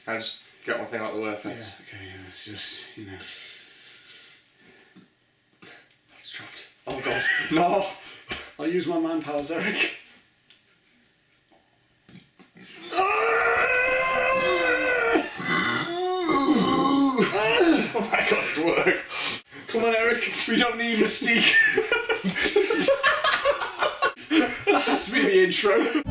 I just get one thing out of the way first. Yeah, okay, it's just, you know. That's dropped. Oh god. No! I'll use my man powers, Eric. Oh my god, it worked. Come on, Eric, we don't need Mystique. That has to be the intro.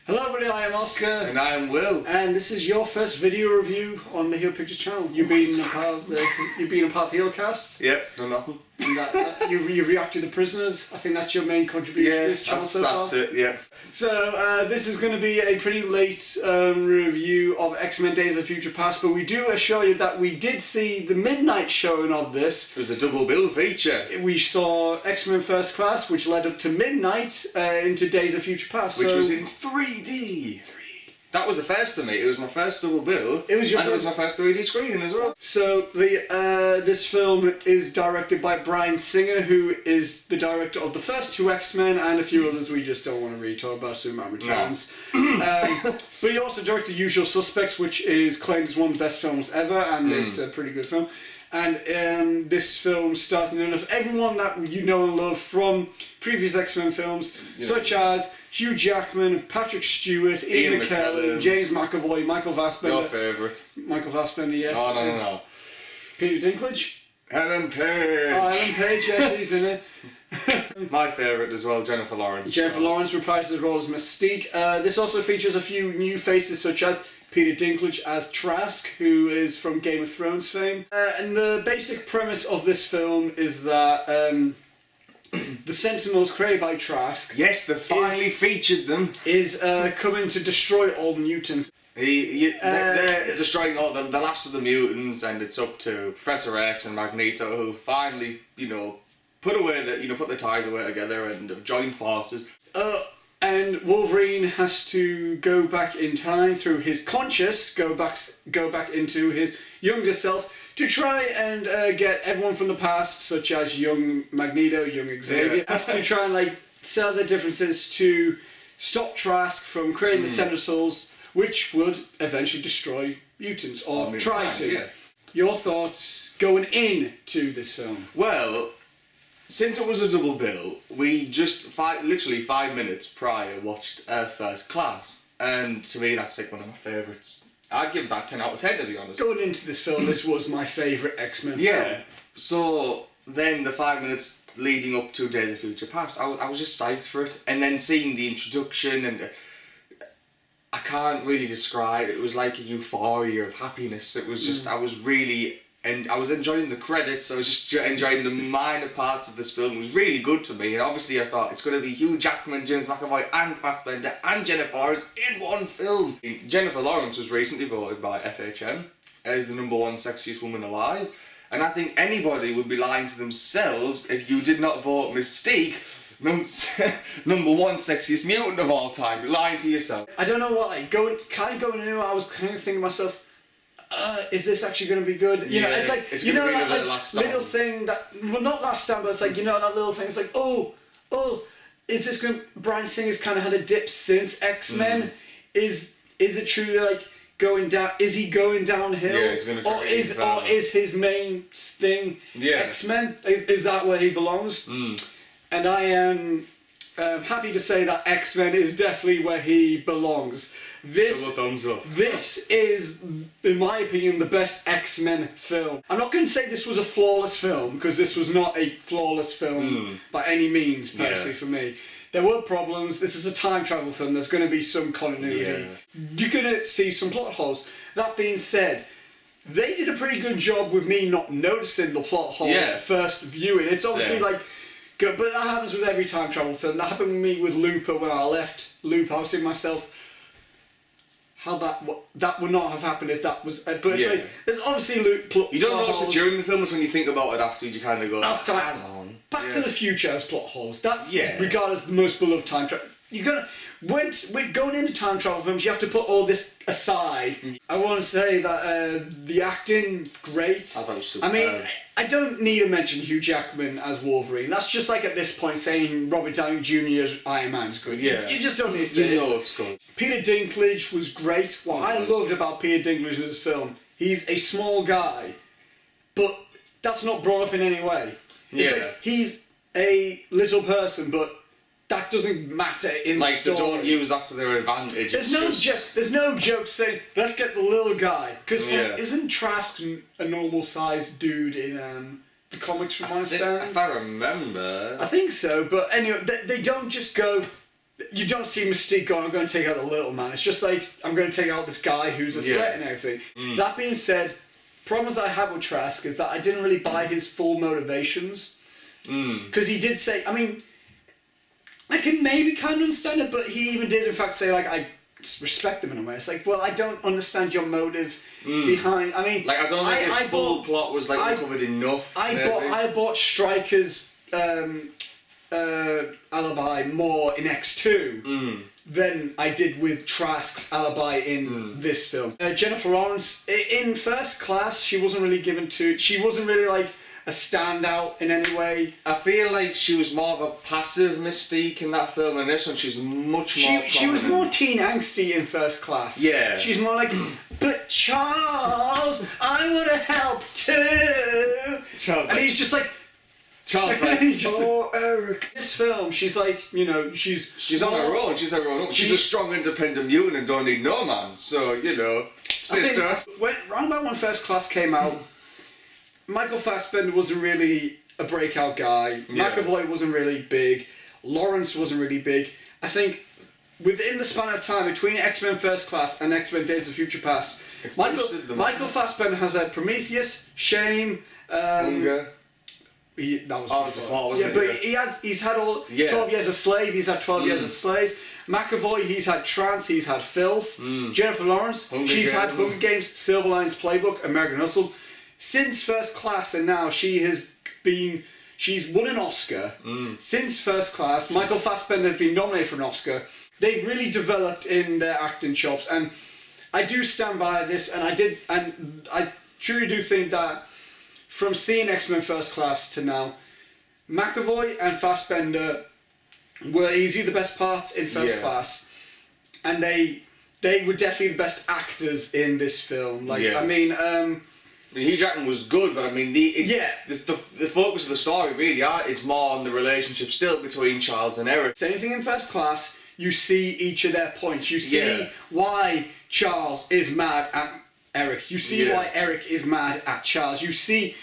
Hello everybody, I am Oscar. And I am Will. And this is your first video review on the Heel Pictures channel. You've been a part of Heelcasts. Yep, done nothing. And you've reacted to Prisoners. I think that's your main contribution to this channel so far. That's it, yeah. So this is going to be a pretty late review of X-Men Days of Future Past, but we do assure you that we did see the midnight showing of this. It was a double bill feature. We saw X-Men First Class, which led up to midnight into Days of Future Past. Which was in 3D. That was a first to me. It was my first double bill. It was my first 3D screening as well. So this film is directed by Bryan, who is the director of the first two X-Men and a few others we just don't want to really talk about. Superman Returns. No. But he also directed Usual Suspects, which is claimed as one of the best films ever, and it's a pretty good film. And this film starting enough everyone that you know and love from previous X-Men films, such as Hugh Jackman, Patrick Stewart, Ian McKellen, James McAvoy, Michael Fassbender. Your favourite. Michael Fassbender, yes. Oh, no. Peter Dinklage. Ellen Page. Oh, Ellen Page, yes, he's in it. My favourite as well, Jennifer Lawrence. Jennifer Lawrence reprised his role as Mystique. This also features a few new faces, such as Peter Dinklage as Trask, who is from Game of Thrones fame. And the basic premise of this film is that the Sentinels created by Trask... Yes, they finally featured them. ...is coming to destroy all mutants. They're destroying all the last of the mutants, and it's up to Professor X and Magneto, who finally, put the ties away together and have joined forces. And Wolverine has to go back in time through his conscious, go back into his younger self to try and get everyone from the past, such as young Magneto, young Xavier, has to try and settle their differences to stop Trask from creating the Sentinels, which would eventually destroy mutants, or try to. Yeah. Your thoughts going into this film? Well, since it was a double bill, we just literally 5 minutes prior watched First Class, and to me that's one of my favourites. I'd give that 10 out of 10 to be honest. Going into this film, this was my favourite X-Men film. Yeah. So then the 5 minutes leading up to Days of Future Past, I was just psyched for it, and then seeing the introduction and I can't really describe. It was like a euphoria of happiness. It was just I was enjoying the credits. I was just enjoying the minor parts of this film. It was really good to me, and obviously I thought it's going to be Hugh Jackman, James McAvoy and Fassbender and Jennifer Lawrence in one film. Jennifer Lawrence was recently voted by FHM as the #1 sexiest woman alive, and I think anybody would be lying to themselves if you did not vote Mystique #1 sexiest mutant of all time. You're lying to yourself. I don't know what, going into it, I was kind of thinking to myself, is this actually going to be good? It's like, it's that last little thing that, well, not last time, but it's like, that little thing, it's like, oh, is this going to, Bryan Singer's kind of had a dip since X-Men. Is it true that, going down, is he going downhill? Yeah, he's going to or is his main thing X-Men? Is that where he belongs? And I am happy to say that X-Men is definitely where he belongs. Double thumbs up. This is, in my opinion, the best X-Men film. I'm not going to say this was a flawless film, because this was not a flawless film by any means, personally, for me. There were problems. This is a time travel film. There's going to be some continuity. You're going to see some plot holes. That being said, they did a pretty good job with me not noticing the plot holes first viewing. It's obviously good, but that happens with every time travel film. That happened with me with Looper. When I left Looper, I was thinking to myself, how that would not have happened if that was... But it's like, there's obviously you don't notice it during the film, it's when you think about it afterwards, you kind of go, that's time. Back to the Future has plot holes. That's, regardless of the most beloved time travel. you're gonna when going into time travel films, you have to put all this aside. I want to say that the acting great. I thought it was super. I mean, I don't need to mention Hugh Jackman as Wolverine. That's just like at this point saying Robert Downey Jr. as Iron Man's good. Yeah. You just don't need to say it's good. Peter Dinklage was great. What I loved about Peter Dinklage in this film, he's a small guy, but that's not brought up in any way. It's like he's a little person, but that doesn't matter in the story. They don't use that to their advantage. There's no joke saying, let's get the little guy. Because isn't Trask a normal sized dude in the comics from my understanding? If I remember. I think so, but anyway, they don't just go... You don't see Mystique going, I'm going to take out the little man. It's just like, I'm going to take out this guy who's a threat and everything. That being said, problems I have with Trask is that I didn't really buy his full motivations. Because he did say, I mean... I can maybe kind of understand it, but he even did in fact say, like, I respect him in a way. It's like, well, I don't understand your motive behind... I mean... Like, I don't think his full plot was, like, uncovered enough. I bought Stryker's alibi more in X2 than I did with Trask's alibi in this film. Jennifer Lawrence, in First Class, she wasn't really like a standout in any way. I feel like she was more of a passive Mystique in that film, and this one she's much more She was more teen angsty in First Class. Yeah. She's more like, but Charles, I want to help too. And he's just like... Charles like, oh, Eric. This film, she's like, you know, she's on her own. She's her own. She's a strong, independent mutant and don't need no man. So, you know, sister. Round about when First Class came out, Michael Fassbender wasn't really a breakout guy. McAvoy wasn't really big. Lawrence wasn't really big. I think within the span of time between X-Men First Class and X-Men Days of Future Past, Michael Fassbender has had Prometheus, Shame, Hunger. That was before, wasn't but he's had all 12 Years a Slave. He's had 12 Years a Slave. McAvoy, he's had Trance. He's had Filth. Jennifer Lawrence, had Hunger Games, Silver Linings Playbook, American Hustle. Since First Class and now she's won an Oscar. Since First Class, Michael Fassbender has been nominated for an Oscar. They've really developed in their acting chops, and I do stand by this, and I truly do think that from seeing X-Men First Class to now, McAvoy and Fassbender were easily the best parts in First Class, and they were definitely the best actors in this film. I mean, Hugh Jackman was good, but I mean, the focus of the story really is more on the relationship still between Charles and Eric. Same thing in First Class. You see each of their points. You see why Charles is mad at Eric. You see why Eric is mad at Charles. You see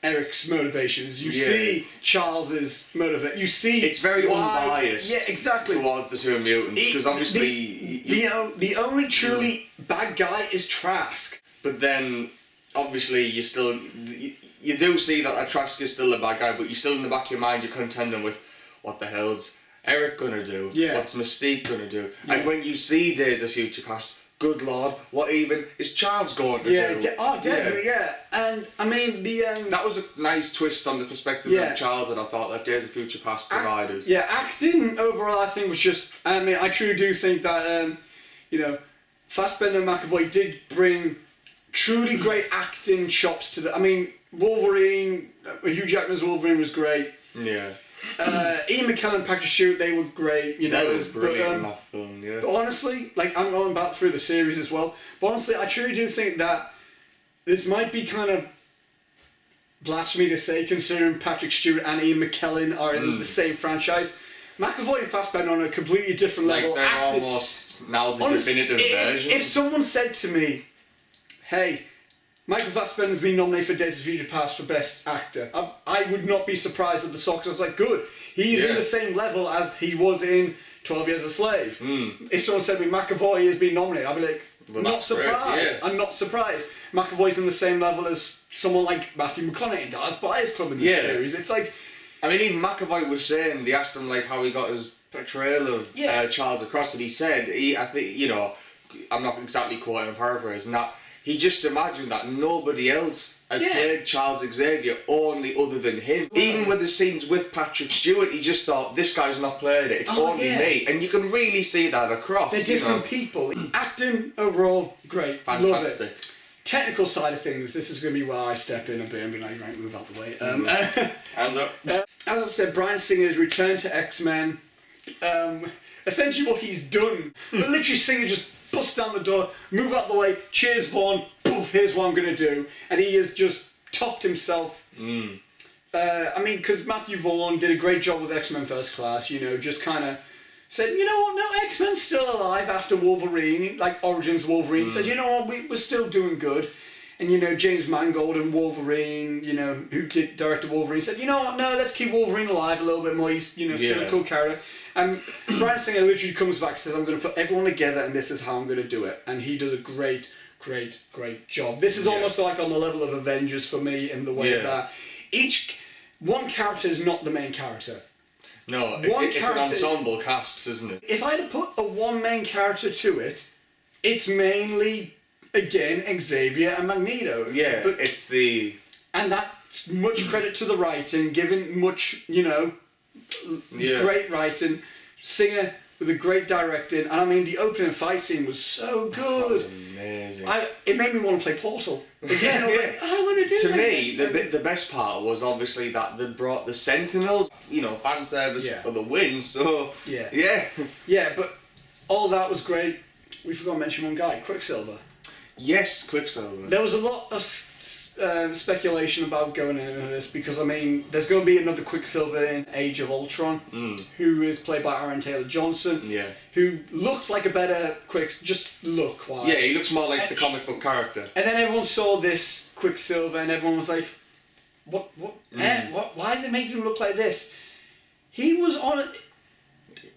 Eric's motivations. You see Charles's motivation. You see it's very unbiased. Yeah, exactly. Towards the two mutants, because obviously the only truly bad guy is Trask. But then, obviously, you do see that Trask is still the bad guy, but you're still in the back of your mind you're contending with what the hell's Eric gonna do? What's Mystique gonna do? And when you see Days of Future Past, good lord, what even is Charles going to do? Definitely, And I mean that was a nice twist on the perspective of Charles that I thought that Days of Future Past provided. Acting overall I think was just, I mean, I truly do think that Fassbender and McAvoy did bring truly great acting chops to I mean, Wolverine, Hugh Jackman's Wolverine was great. Yeah. Ian McKellen and Patrick Stewart, they were great. That was brilliant in that film, But honestly, like, I'm going back through the series as well, but honestly, I truly do think that this might be kind of blasphemy to say, considering Patrick Stewart and Ian McKellen are in the same franchise. McAvoy and Fassbender on a completely different level. They're almost now the definitive version. If someone said to me, hey, Michael Fassbender's been nominated for Days of Future Past for Best Actor, I would not be surprised at the song, because I was like, good, he's in the same level as he was in 12 Years a Slave. If someone said to me, McAvoy has been nominated, I'd be like, not surprised. Great, I'm not surprised. McAvoy's on the same level as someone like Matthew McConaughey does Buyers Club in this series. It's like... I mean, even McAvoy was saying, they asked him like how he got his portrayal of Charles across, and he said, I think, I'm not exactly quoting, I'm paraphrasing, that he just imagined that nobody else had Yeah. played Charles Xavier only other than him. Even with the scenes with Patrick Stewart, he just thought, this guy's not played it, it's only me. And you can really see that across. They're different people. Acting overall, great. Fantastic. Love it. Technical side of things, this is going to be where I step in a bit and be like, right, move out the way. Hands up. As I said, Bryan Singer's return to X-Men. Essentially what he's done. But literally Singer just busts down the door, move out the way, cheers Vaughn, poof, here's what I'm going to do. And he has just topped himself. I mean, because Matthew Vaughn did a great job with X-Men First Class, you know, just kind of said, you know what, no, X-Men's still alive after Wolverine, like Origins Wolverine, said, you know what, we're still doing good. And, you know, James Mangold and Wolverine, you know, who directed Wolverine, said, you know what, no, let's keep Wolverine alive a little bit more, he's, you know, still a cool character. And Bryan Singer literally comes back and says, I'm going to put everyone together and this is how I'm going to do it. And he does a great job. This is almost like on the level of Avengers for me in the way that one character is not the main character. No, it's an ensemble cast, isn't it? If I had to put a one main character to it, it's mainly, again, Xavier and Magneto. Yeah, but it's the... And that's much credit to the writing, given much, you know, great writing. Singer with a great directing, and I mean, the opening fight scene was so good. That was amazing. It made me want to play Portal. Again, I was like, I want to do to that. To me, the best part was obviously that they brought the Sentinels, you know, fan service for the win, so... Yeah, but all that was great. We forgot to mention one guy, Quicksilver. Yes, Quicksilver. There was a lot of speculation about going into this because, I mean, there's going to be another Quicksilver in Age of Ultron, who is played by Aaron Taylor-Johnson, who looked like a better just look-wise. Yeah, he looks more like the comic book character. And then everyone saw this Quicksilver and everyone was like, what, why did they make him look like this? He was on it.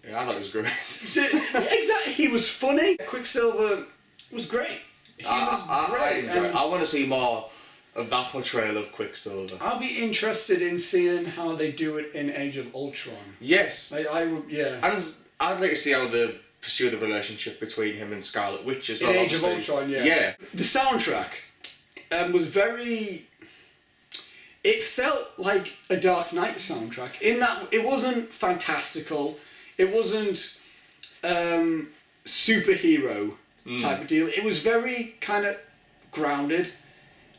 Yeah, I thought it was great. Exactly, he was funny. Quicksilver was great. I want to see more of that portrayal of Quicksilver. I'll be interested in seeing how they do it in Age of Ultron. Yes. I would, yeah. And I'd like to see how they pursue the relationship between him and Scarlet Witch as well. In Age of Ultron, yeah. Yeah. The soundtrack was very... It felt like a Dark Knight soundtrack, in that it wasn't fantastical, it wasn't superhero type of deal. It was very kind of grounded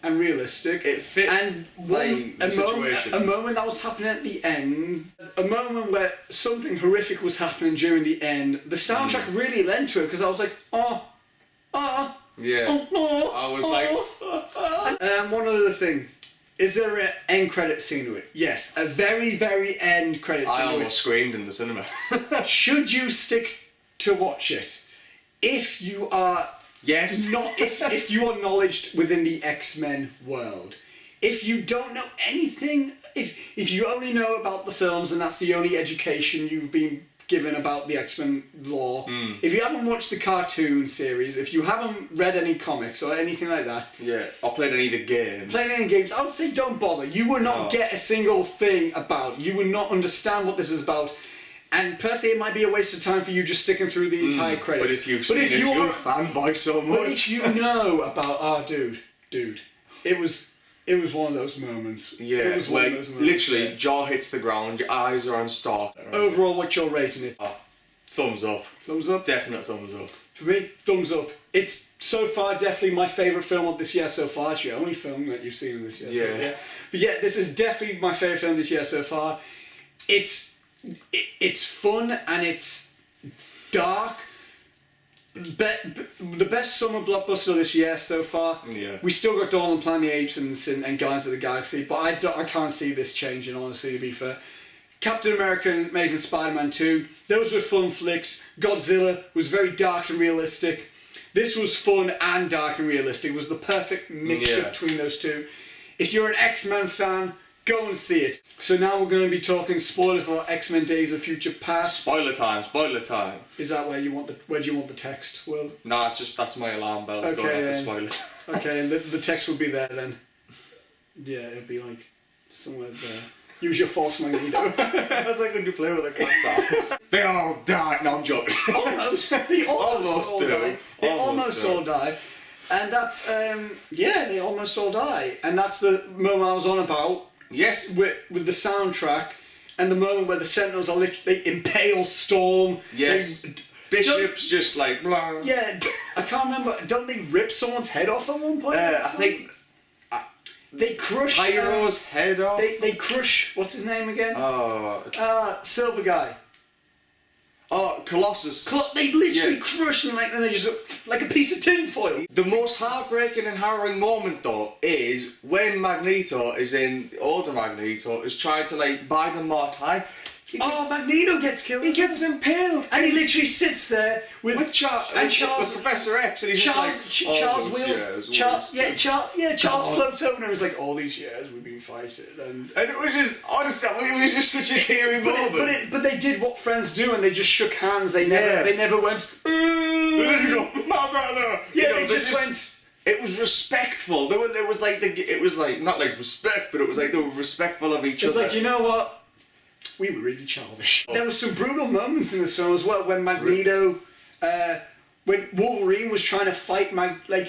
and realistic. It fit the situation. A moment that was happening at the end, a moment where something horrific was happening during the end. The soundtrack really lent to it because I was like, yeah. I was like... one other thing. Is there an end credit scene to it? Yes, a very, very end credit scene to it. I almost screamed in the cinema. Should you stick to watch it? If you are if you are knowledged within the X-Men world, if you don't know anything, if you only know about the films and that's the only education you've been given about the X-Men lore, if you haven't watched the cartoon series, if you haven't read any comics or anything like that, or played any of the games, I would say don't bother. You will not get a single thing about. You will not understand what this is about. And personally, it might be a waste of time for you just sticking through the entire credits. But if you've seen it, you're a fanboy so much. But if you know about, dude, it was one of those moments. Yeah, it was one of those moments. Literally, jaw hits the ground, your eyes are on star. Overall, what's your rating it? Thumbs up. Thumbs up? Definite thumbs up. For me, thumbs up. It's so far definitely my favourite film of this year so far. It's the only film that you've seen this year. So, yeah. But yeah, this is definitely my favourite film this year so far. It's fun and it's dark. The best summer blockbuster this year so far. Yeah. We still got Dawn of the Planet of the Apes and Guardians of the Galaxy, but I can't see this changing, honestly, to be fair. Captain America and Amazing Spider-Man 2, those were fun flicks. Godzilla was very dark and realistic. This was fun and dark and realistic. It was the perfect mixture between those two. If you're an X-Men fan, go and see it. So now we're going to be talking spoilers for X-Men Days of Future Past. Spoiler time. Is that where do you want the text, Will? No, that's my alarm bells going off for spoilers. Okay, and the text will be there then. Yeah, it'll be like somewhere there. Use your force, Magneto. That's like when you play with a cat's arms. They all die. No, I'm joking. Almost. They almost all die. They almost all die. And that's, they almost all die. And that's the moment I was on about. Yes. With the soundtrack, and the moment where the Sentinels are literally impale Storm. Yes. Bishop's just like, blah. Yeah, I can't remember. Don't they rip someone's head off at one point? I think... They crush... Pyro's head off? They crush... What's his name again? Silver guy. Oh, Colossus. They literally crush him and they just like a piece of tin foil. The most heartbreaking and harrowing moment though is when Magneto is in, the older Magneto is trying to like buy them more time. Magneto gets killed. He gets impaled. And he literally sits there with Charles, Professor X, and he's Charles floats over and he's like, all these years we've been fighting, and it was just, honestly, it was just such a teary moment. But they did what friends do, and they just shook hands. They never went, my brother. Yeah, they just went. It was respectful. It was like not like respect, but it was like they were respectful of each other. It's like, you know what? We were really childish. There were some brutal moments in this film as well when Magneto, when Wolverine was trying to fight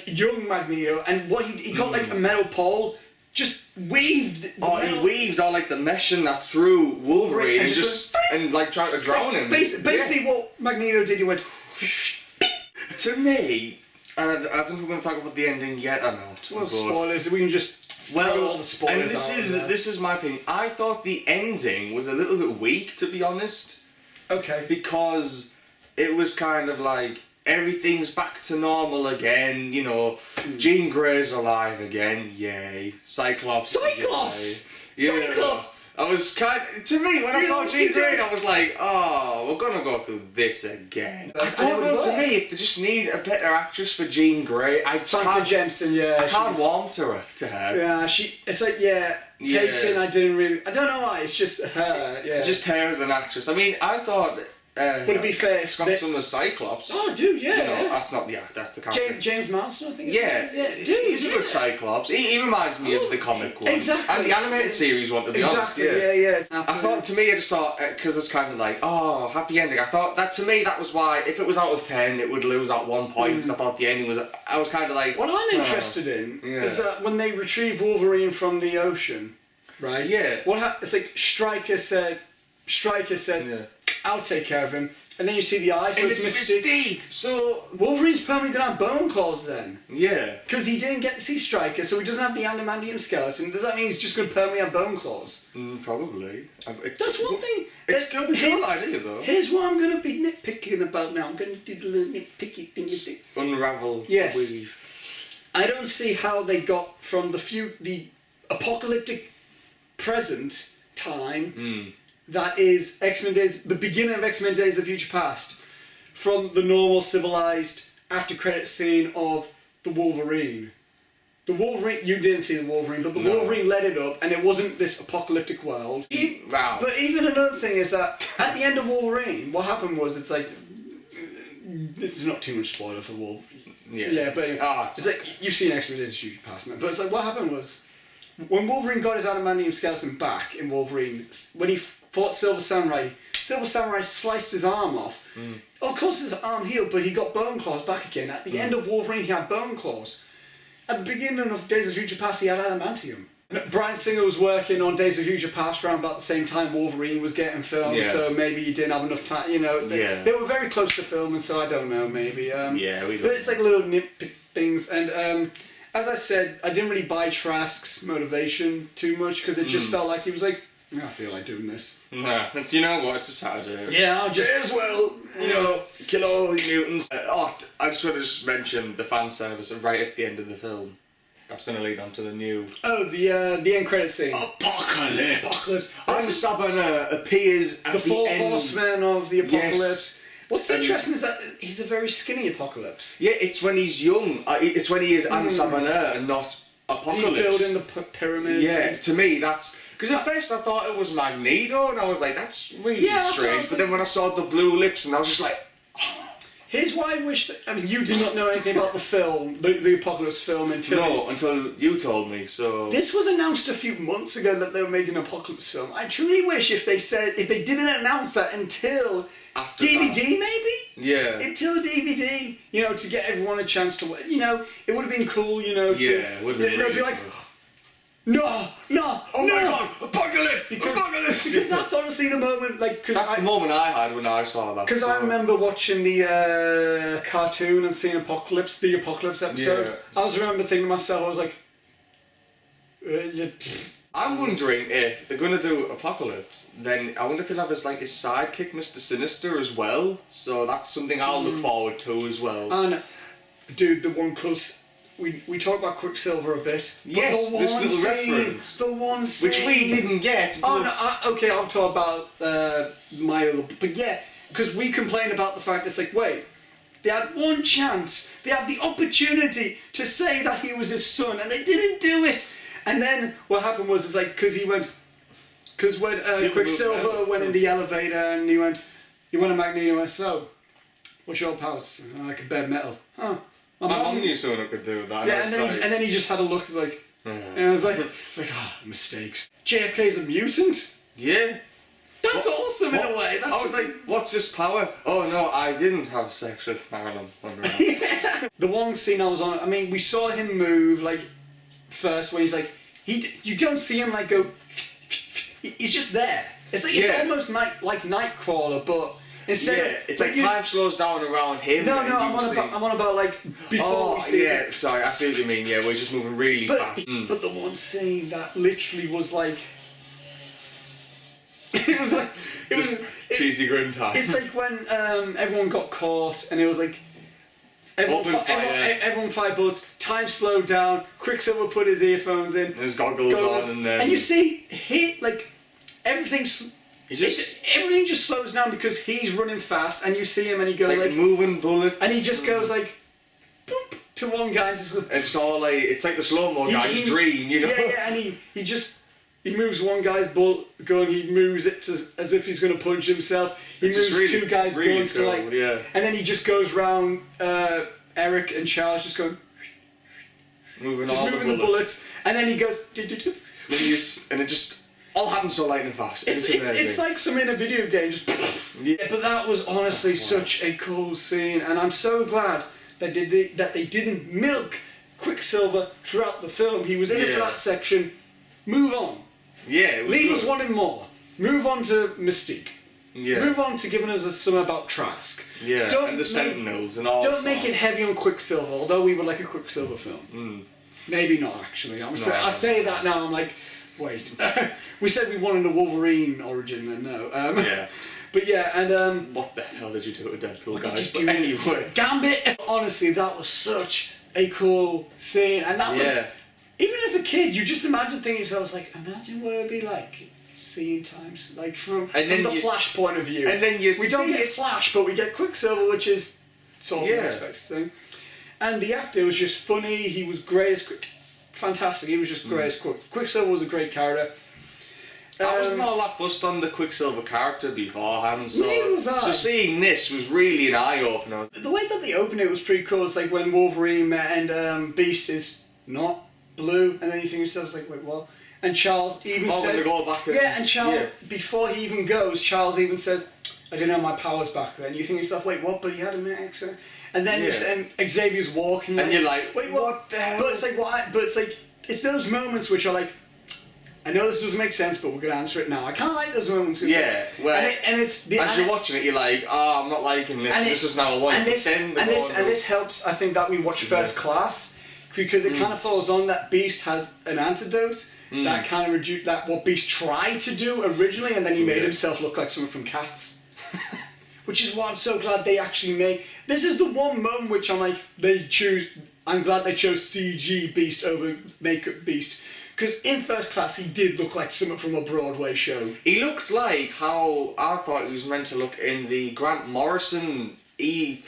young Magneto, and what he got like a metal pole, just weaved. He weaved all like the mesh and that through Wolverine and tried to drown him. Basically, what Magneto did, he went. To me, and I don't know if we're going to talk about the ending yet or not. Well, spoilers. We can just. All the spoilers. And this is my opinion. I thought the ending was a little bit weak, to be honest. Okay. Because it was kind of like everything's back to normal again. You know, Jean Grey's alive again. Yay! Cyclops. Yay. Cyclops. I was to me, when I saw Jean Grey, I was like, oh, we're gonna go through this again. I don't know, to me, if they just need a better actress for Jean Grey, I Jensen, I can't warm to her. Yeah, it's like, Taken, I don't know why, it's just her, yeah. Just her as an actress. I mean, I thought... but to be fair, Scott Summers Cyclops. Oh, dude, yeah. You know, that's not the actor, that's the character. James Marsden, I think. He's a good Cyclops. He reminds me of the comic one. Exactly. And the animated series one, to be honest. Yeah. I thought, to me, I just thought, because it's kind of like, happy ending. I thought that, to me, that was why, if it was out of 10, it would lose at 1 point, because I thought the ending was, I was kind of like... What I'm interested in is that when they retrieve Wolverine from the ocean, right? Yeah. It's like Stryker said, I'll take care of him. And then you see the eye, so it's Mystique. So Wolverine's permanently going to have bone claws then. Yeah. Because he didn't get to see Stryker, so he doesn't have the adamantium skeleton. Does that mean he's just going to permanently have bone claws? Probably. That's one thing. It's a good idea, though. Here's what I'm going to be nitpicking about now. I'm going to do the little nitpicky things. Unravel. Yes. Weave. I don't see how they got from the apocalyptic present time... That is X-Men Days, the beginning of X-Men Days of Future Past, from the normal civilized after credit scene of the Wolverine. The Wolverine, you didn't see the Wolverine, but the Wolverine led it up, and it wasn't this apocalyptic world. Wow. But even another thing is that at the end of Wolverine, what happened was it's like, it's not too much spoiler for Wolverine. Yeah, but anyway, it's like you've seen X-Men Days of Future Past, but it's like what happened was when Wolverine got his adamantium skeleton back in Wolverine, when he fought Silver Samurai sliced his arm off. Of course his arm healed, but he got bone claws back again. At the end of Wolverine, he had bone claws. At the beginning of Days of Future Past, he had adamantium. Bryan Singer was working on Days of Future Past around about the same time Wolverine was getting filmed, so maybe he didn't have enough time, They were very close to filming, so I don't know, maybe. But it's like little nitpick things, and as I said, I didn't really buy Trask's motivation too much, because it just felt like he was like, I feel like doing this. Nah, do you know what? It's a Saturday. Yeah, I'll just... As well, kill all the mutants. I just want to mention the fan service right at the end of the film. That's going to lead on to the new... Oh, the end credit scene. Apocalypse. Ansabanur appears at the four end. Horsemen of the Apocalypse. Yes. What's interesting is that he's a very skinny Apocalypse. Yeah, it's when he's young. It's when he is Ansabanur and not Apocalypse. He's building the pyramids. Yeah, to me that's... Because at first I thought it was Magneto, and I was like, that's really strange. But then when I saw the blue lips, and I was just like... Here's why I wish that, I mean, you did not know anything about the film, the Apocalypse film until you told me, so... This was announced a few months ago that they were making an Apocalypse film. I truly wish if they didn't announce that until After DVD that. maybe? Yeah. Until DVD, you know, to get everyone a chance to, you know, it would have been cool, you know, to... Yeah, it would have been really be like, cool. No! Oh my god! Apocalypse! Apocalypse! Because that's honestly the moment, like... That's the moment I had when I saw that. Because I remember watching the cartoon and seeing the Apocalypse episode. Yeah. I remember thinking to myself, I was like... I'm wondering if they're going to do Apocalypse, then I wonder if he'll have his sidekick, Mr. Sinister, as well. So that's something I'll look forward to as well. And, dude, the one close... We talked about Quicksilver a bit. Yes, this little reference. The one scene. Which we didn't get. Oh, no, okay, I'll talk about my other... But yeah, because we complain about the fact it's like, wait, they had one chance. They had the opportunity to say that he was his son, and they didn't do it. And then what happened was, it's like, because when Quicksilver went in the elevator and he went to Magneto and went, so, what's your powers? I can bend metal. Huh. My mum knew someone who could do that. Yeah, and then he just had a look, it's like, and I was like, mistakes. JFK's a mutant? Yeah. That's awesome in a way. I was like, what's this power? Oh no, I didn't have sex with Marilyn Monroe. The one scene I was on, I mean, we saw him move, like, first when he's like, you don't see him like go, he's just there. It's like, it's almost like Nightcrawler, but instead it's like time slows down around him. No, I'm on about like before we see it. Sorry, I see what you mean. Yeah, we're just moving really fast. But the one scene that literally was like, it was cheesy grin time. It's like when everyone got caught and it was like everyone fired bullets. Time slowed down. Quicksilver put his earphones in, his goggles on, and you see everything just slows down because he's running fast, and you see him and he goes like moving bullets, and he just goes like boop to one guy and just goes, it's all like it's like the slow-mo guy's dream, you know. Yeah, and he moves one guy's gun, he moves it as if he's going to punch himself. He moves two guys' guns to like, and then he just goes round Eric and Charles, just going, moving the bullets, and then he goes, and it just all happens so light and fast. It's like something in a video game, just but that was honestly such a cool scene, and I'm so glad that they didn't milk Quicksilver throughout the film. He was in it for that section. Move on. Yeah, leave us wanting more. Move on to Mystique. Yeah. Move on to giving us something about Trask. Yeah, and the Sentinels and all. Don't make it heavy on Quicksilver, although we would like a Quicksilver film. Maybe not, actually. I say that now, I'm like, wait. We said we wanted a Wolverine origin, and no. But yeah, and what the hell did you do with Deadpool, guys? But anyway, Gambit. Honestly, that was such a cool scene, and that was. Even as a kid, you just imagine thinking to yourself, like, imagine what it would be like seeing times, like from the Flash point of view. And then we don't get Flash, but we get Quicksilver, which is sort of an aspects thing. And the actor was just funny. He was great as fantastic. He was just great as Quicksilver was a great character. I wasn't all that fussed on the Quicksilver character beforehand, so seeing this was really an eye opener. The way that they opened it was pretty cool. It's like when Wolverine met and Beast is not blue, and then you think to yourself, like, wait, what? And Charles even says... when they go back and Charles, before he even goes, Charles even says, I didn't have my powers back then. You think to yourself, wait, what? But he had a X-ray. And then and Xavier's walking, and you're like, wait, what the hell? But it's like, But it's like, it's those moments which are like, I know this doesn't make sense, but we're going to answer it now. I kind of like those moments. As you're watching it, you're like, I'm not liking this. This is now a white. And this helps, I think, that we watch First Class, because it kind of follows on that Beast has an antidote that kind of reduced what Beast tried to do originally, and then he made himself look like someone from Cats. Which is why I'm so glad they actually made. This is the one moment which I'm like, I'm glad they chose CG Beast over makeup Beast. Because in First Class, he did look like someone from a Broadway show. He looked like how I thought he was meant to look in the Grant Morrison E's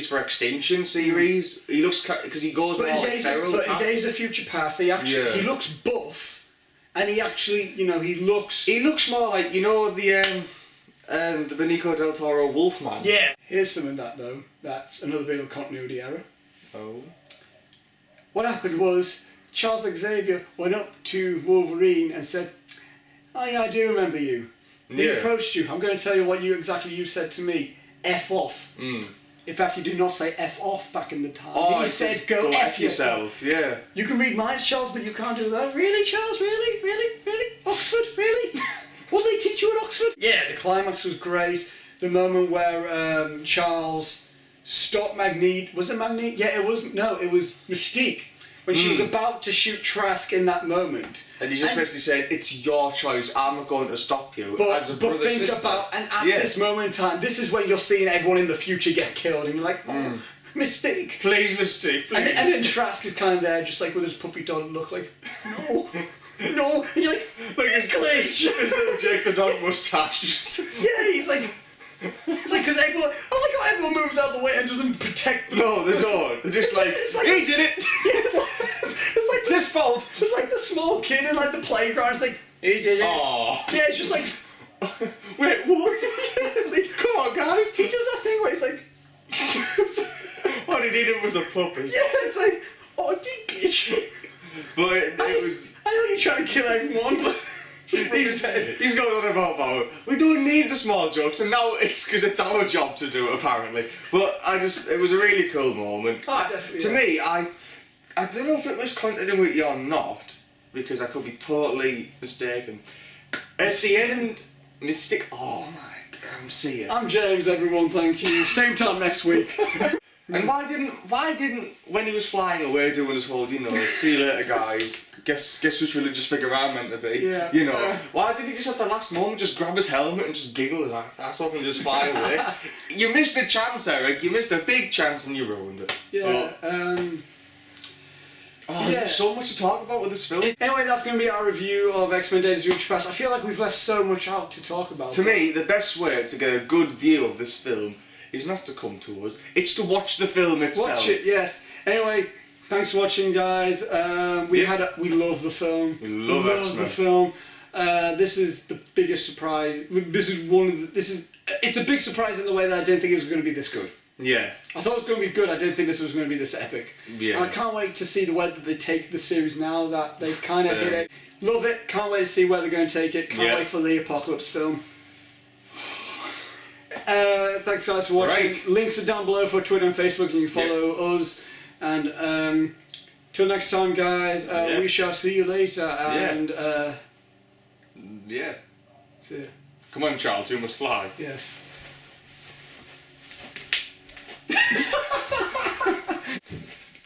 for Extinction series. He looks, because he goes more like feral. But in Days of Future Past, he looks buff, and he actually, he looks... He looks more like, the Benicio del Toro Wolfman. Yeah. Here's some of that, though. That's another bit of a continuity error. Oh. What happened was Charles Xavier went up to Wolverine and said, "Oh yeah, I do remember you. He approached you. I'm going to tell you what you said to me. F off." In fact, he did not say F off back in the time. Oh, he said go F yourself. Yeah. You can read minds, Charles, but you can't do that. Really, Charles? Really? Really? Really? Oxford? Really? What did they teach you at Oxford? Yeah, the climax was great. The moment where Charles stopped Magneto. Was it Magneto? Yeah, it was. No, it was Mystique. When she was about to shoot Trask in that moment. And he just basically said, "It's your choice, I'm not going to stop you." But, as a brother, think sister. about, and at this moment in time, this is when you're seeing everyone in the future get killed, and you're like, oh, Mystique. Please, Mystique, please. And then Trask is kind of there, just like with his puppy dog look, like, no, no. And you're like his little Jake the dog moustache. Yeah, he's like, because everyone, I like how everyone moves out of the way and doesn't protect them. No, they don't. They're just like, he did it. It's his fault. It's like the small kid in like the playground. It's like, he did it. Aww. Yeah, it's just like, wait, what? It's like, come on, guys. He does that thing where he's like, what he needed was a puppy. Yeah, it's like, oh, dinklage. But it was. I know you're trying to kill everyone, but. He's going on about we don't need the small jokes, and now it's because it's our job to do it apparently. But it was a really cool moment. To me, I don't know if it was continuity or not, because I could be totally mistaken. At the end, Mystique. Oh my God, I'm seeing. I'm James, everyone. Thank you. Same time next week. And why didn't when he was flying away doing his whole, see you later, guys. Guess which religious figure I'm meant to be. Yeah. Why didn't he just at the last moment just grab his helmet and just giggle his ass off and just fly away? You missed a chance, Eric. You missed a big chance and you ruined it. Yeah. There's so much to talk about with this film. Anyway, that's going to be our review of X-Men Days of Future Past. I feel like we've left so much out to talk about. To me, the best way to get a good view of this film is not to come to us, it's to watch the film itself. Watch it, yes. Anyway, thanks for watching, guys. We love the film. We love X-Men. The film. This is the biggest surprise. It's a big surprise in the way that I didn't think it was going to be this good. Yeah. I thought it was going to be good. I didn't think this was going to be this epic. Yeah. And I can't wait to see the way that they take the series now that they've kind of hit it. Love it. Can't wait to see where they're going to take it. Can't wait for the Apocalypse film. Thanks guys for watching. Right. Links are down below for Twitter and Facebook, and you follow us. And till next time, guys, we shall see you later. And see ya. Come on, Charles, you must fly. Yes.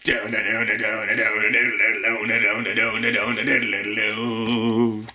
Down, down, down, down, down, down, down, down, down, down, down, down, down, down, down, down.